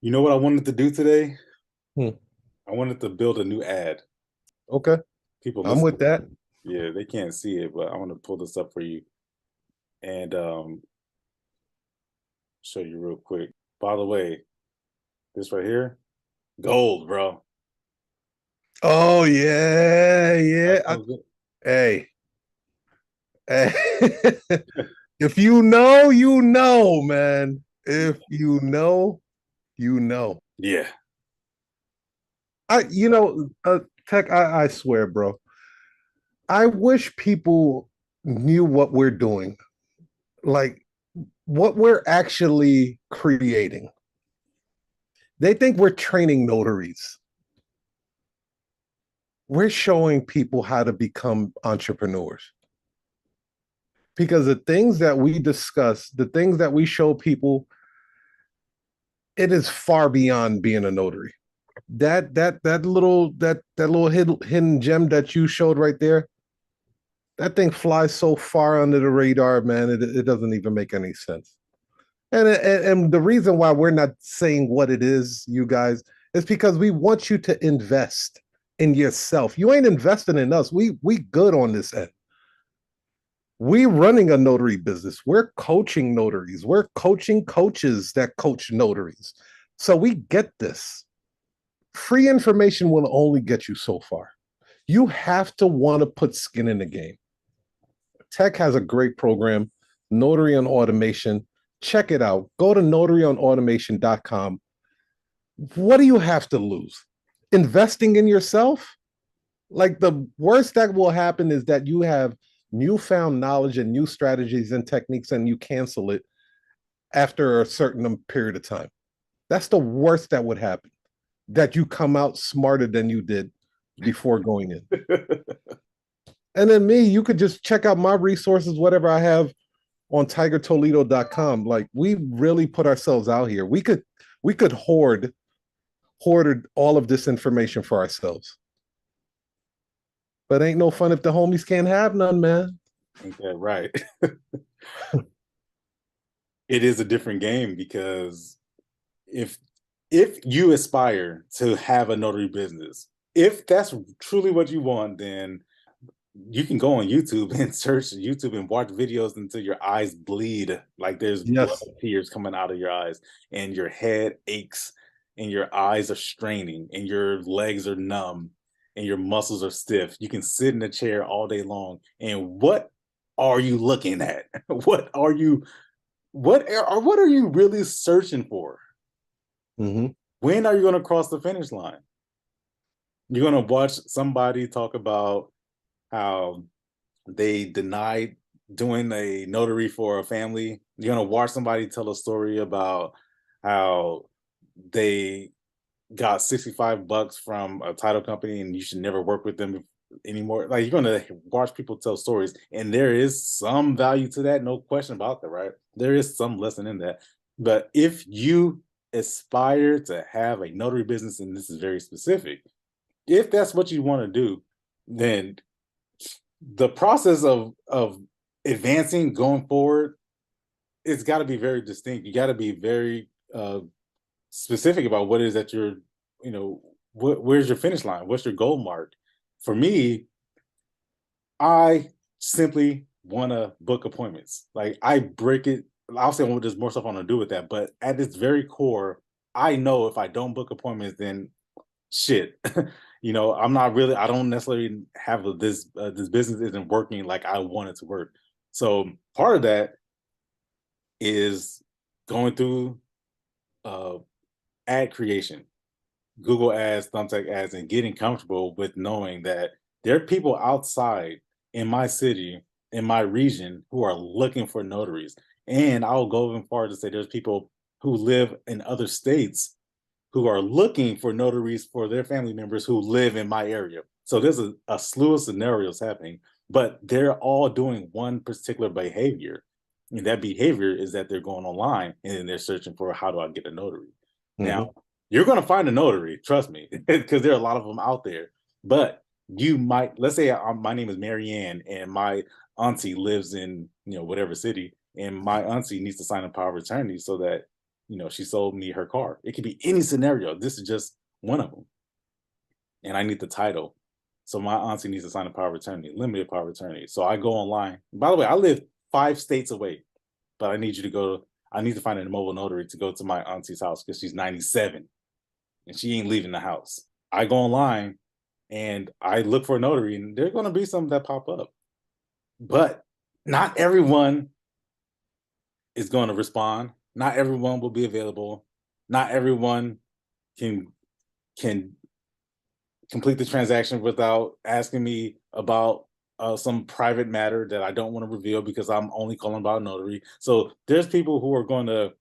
You know what I wanted to do today? Hmm. I wanted to build a new ad. Okay, People I'm listen. with that. Yeah, they can't see it, but I want to pull this up for you and show you real quick. By the way, this right here, gold, bro. Oh yeah, That yeah. feels good. Hey, hey. If you know, you know, man. If you know, you know. Yeah. I, you know, Tech. I swear, bro. I wish people knew what we're doing, like what we're actually creating. They think we're training notaries. We're showing people how to become entrepreneurs. Because the things that we discuss, the things that we show people, it is far beyond being a notary. That little hidden gem that you showed right there, that thing flies so far under the radar, man. It doesn't even make any sense. And the reason why we're not saying what it is, you guys, is because we want you to invest in yourself. You ain't investing in us. We good on this end. We running a notary business. We're coaching notaries. We're coaching coaches that coach notaries. So we get this. Free information will only get you so far. You have to want to put skin in the game. Tekk has a great program, Notary on Automation. Check it out. Go to notaryonautomation.com. What do you have to lose? Investing in yourself? Like the worst that will happen is that you have newfound knowledge and new strategies and techniques and you cancel it after a certain period of time. That's the worst that would happen. That you come out smarter than you did before going in. And then me, you could just check out my resources, whatever I have on tigertoledo.com. Like we really put ourselves out here. We could hoard all of this information for ourselves. But ain't no fun if the homies can't have none, man. Ain't that right? It is a different game because if if you aspire to have a notary business, if that's truly what you want, then you can go on YouTube and search YouTube and watch videos until your eyes bleed, like there's blood Yes. tears coming out of your eyes, and your head aches, and your eyes are straining, and your legs are numb, and your muscles are stiff. You can sit in a chair all day long, and what are you looking at? What are you? What are you really searching for? Mm-hmm. When are you going to cross the finish line? You're going to watch somebody talk about how they denied doing a notary for a family. You're gonna watch somebody tell a story about how they got 65 bucks from a title company and you should never work with them anymore. Like you're gonna watch people tell stories, and there is some value to that, no question about that, right? There is some lesson in that. But if you aspire to have a notary business, and this is very specific, if that's what you want to do, then the process of advancing going forward, it's got to be very distinct. You got to be very specific about what it is that you're, where's your finish line, what's your goal mark. For me, I simply want to book appointments. Like I break it. I'll say there's more stuff I want to do with that, but at its very core, I know if I don't book appointments, then shit. I'm not really. I don't necessarily have this business isn't working like I want it to work. So part of that is going through uh, ad creation, Google ads, Thumbtack ads, and getting comfortable with knowing that there are people outside in my city, in my region, who are looking for notaries. And I'll go even far to say there's people who live in other states who are looking for notaries for their family members who live in my area. So there's a slew of scenarios happening, but they're all doing one particular behavior. And that behavior is that they're going online and they're searching for how do I get a notary. Now, Mm-hmm. you're going to find a notary, trust me, because there are a lot of them out there. But you might, let's say my name is Marianne and my auntie lives in, whatever city, and my auntie needs to sign a power of attorney so that she sold me her car. It could be any scenario. This is just one of them. And I need the title. So my auntie needs to sign a power of attorney, limited power of attorney. So I go online. By the way, I live 5 states away, but I need to find a mobile notary to go to my auntie's house because she's 97 and she ain't leaving the house. I go online and I look for a notary, and there's going to be some that pop up. But not everyone is going to respond. Not everyone will be available. Not everyone can complete the transaction without asking me about some private matter that I don't want to reveal because I'm only calling about notary. So there's people who are going to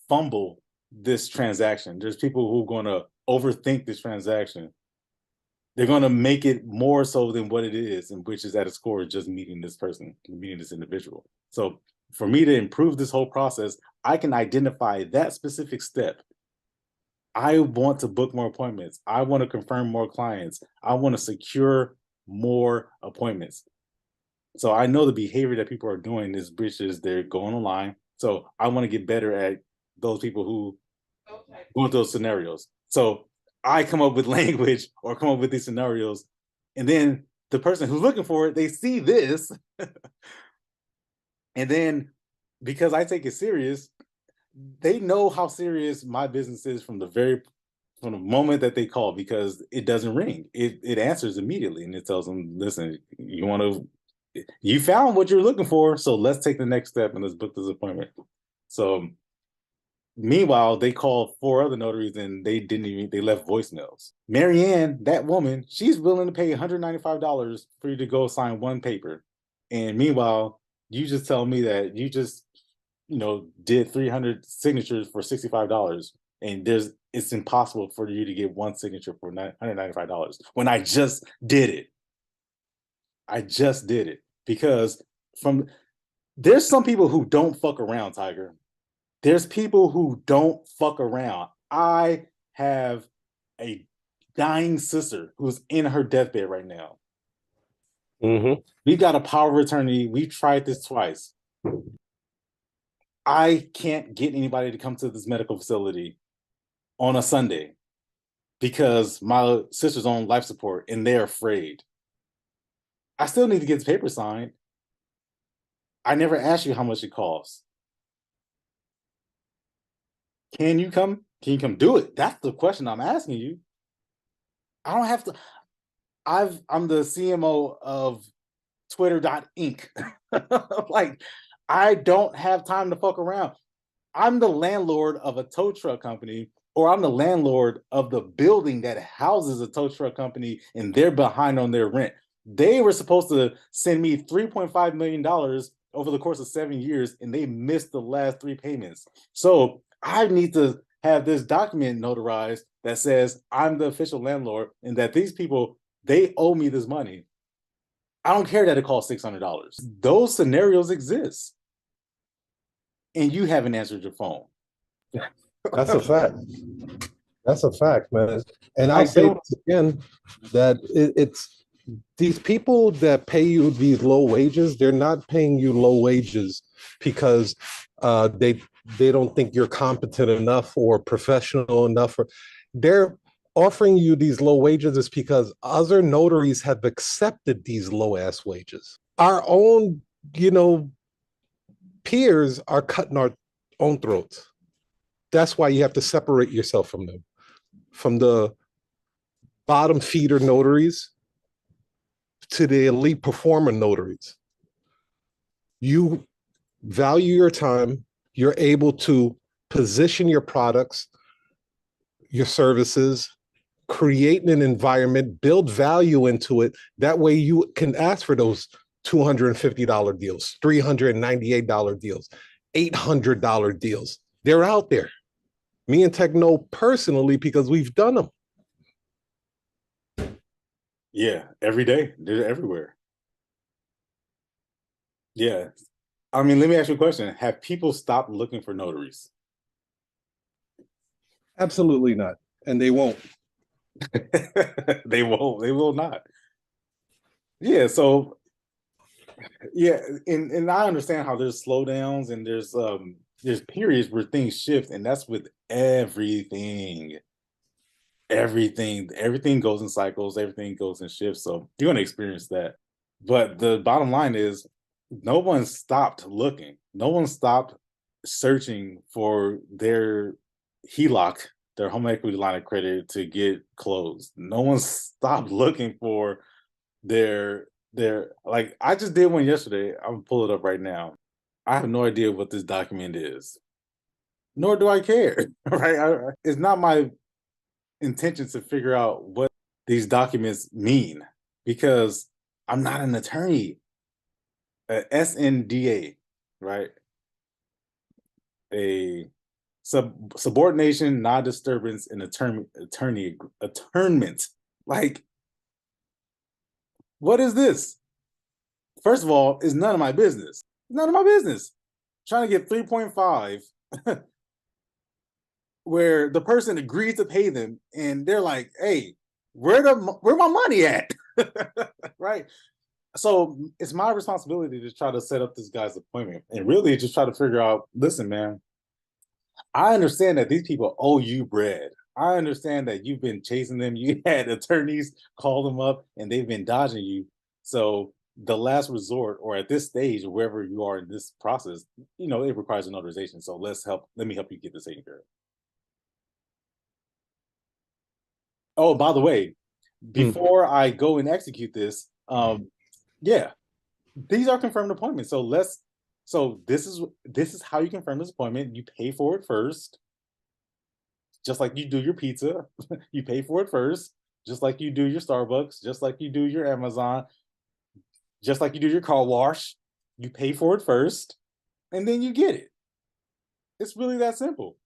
fumble this transaction. There's people who are going to overthink this transaction. They're going to make it more so than what it is, and which is at its core just meeting this person, meeting this individual. So for me to improve this whole process, I can identify that specific step. I want to book more appointments. I want to confirm more clients. I want to secure more appointments. So I know the behavior that people are doing is bridges. They're going online. So I want to get better at those people who go into those scenarios. So I come up with language or come up with these scenarios, and then the person who's looking for it, they see this, and then because I take it serious, they know how serious my business is from the moment that they call, because it doesn't ring. It answers immediately, and it tells them, listen, you found what you're looking for, so let's take the next step and let's book this appointment. So meanwhile, they called 4 other notaries and they left voicemails. Marianne, that woman, she's willing to pay $195 for you to go sign one paper. And meanwhile, you just tell me that you just, did 300 signatures for $65, and it's impossible for you to get one signature for $195 when I just did it. I just did it because there's some people who don't fuck around, Tiger. There's people who don't fuck around. I have a dying sister who's in her deathbed right now. Mm-hmm. We've got a power of attorney. We've tried this twice. I can't get anybody to come to this medical facility on a Sunday because my sister's on life support and they're afraid. I still need to get this paper signed. I never asked you how much it costs. Can you come? Can you come do it? That's the question I'm asking you. I don't have to. I'm the CMO of Twitter.inc. Like, I don't have time to fuck around. I'm the landlord of a tow truck company, or I'm the landlord of the building that houses a tow truck company, and they're behind on their rent. They were supposed to send me $3.5 million over the course of 7 years, and they missed the last 3 payments. So I need to have this document notarized that says I'm the official landlord and that these people, they owe me this money. I don't care that it costs $600. Those scenarios exist. And you haven't answered your phone. That's a fact. That's a fact, man. And I'll say again that it's these people that pay you these low wages, they're not paying you low wages because they don't think you're competent enough or professional enough. They're offering you these low wages is because other notaries have accepted these low ass wages. Our own, peers are cutting our own throats. That's why you have to separate yourself from them, from the bottom feeder notaries to the elite performer notaries. You value your time. You're able to position your products, your services, create an environment, build value into it. That way you can ask for those $250 deals, $398 deals, $800 deals. They're out there. Me and Tekk know personally because we've done them. Yeah, every day. They're everywhere. Yeah. I mean, let me ask you a question. Have people stopped looking for notaries? Absolutely not. And they won't. They won't. They will not. Yeah. So, yeah. And I understand how there's slowdowns and there's there's periods where things shift, and that's with everything. Everything goes in cycles, everything goes in shifts. So you're gonna experience that. But the bottom line is no one stopped looking. No one stopped searching for their HELOC, their home equity line of credit to get closed. No one stopped looking for their like I just did one yesterday. I'm gonna pull it up right now. I have no idea what this document is, nor do I care. Right? It's not my intention to figure out what these documents mean because I'm not an attorney. SNDA, right? A subordination, non-disturbance, and attorneyment. Like, what is this? First of all, it's none of my business. None of my business. Trying to get 3.5 where the person agreed to pay them and they're like, hey, where my money at? Right. So it's my responsibility to try to set up this guy's appointment and really just try to figure out, listen, man, I understand that these people owe you bread. I understand that you've been chasing them. You had attorneys call them up and they've been dodging you. So the last resort, or at this stage, or wherever you are in this process, it requires a notarization. So let me help you get this taken care of. Oh, by the way, Mm. before I go and execute this, yeah, these are confirmed appointments. So this is how you confirm this appointment. You pay for it first, just like you do your pizza. You pay for it first, just like you do your Starbucks, just like you do your Amazon, just like you do your car wash. You pay for it first, and then you get it. It's really that simple.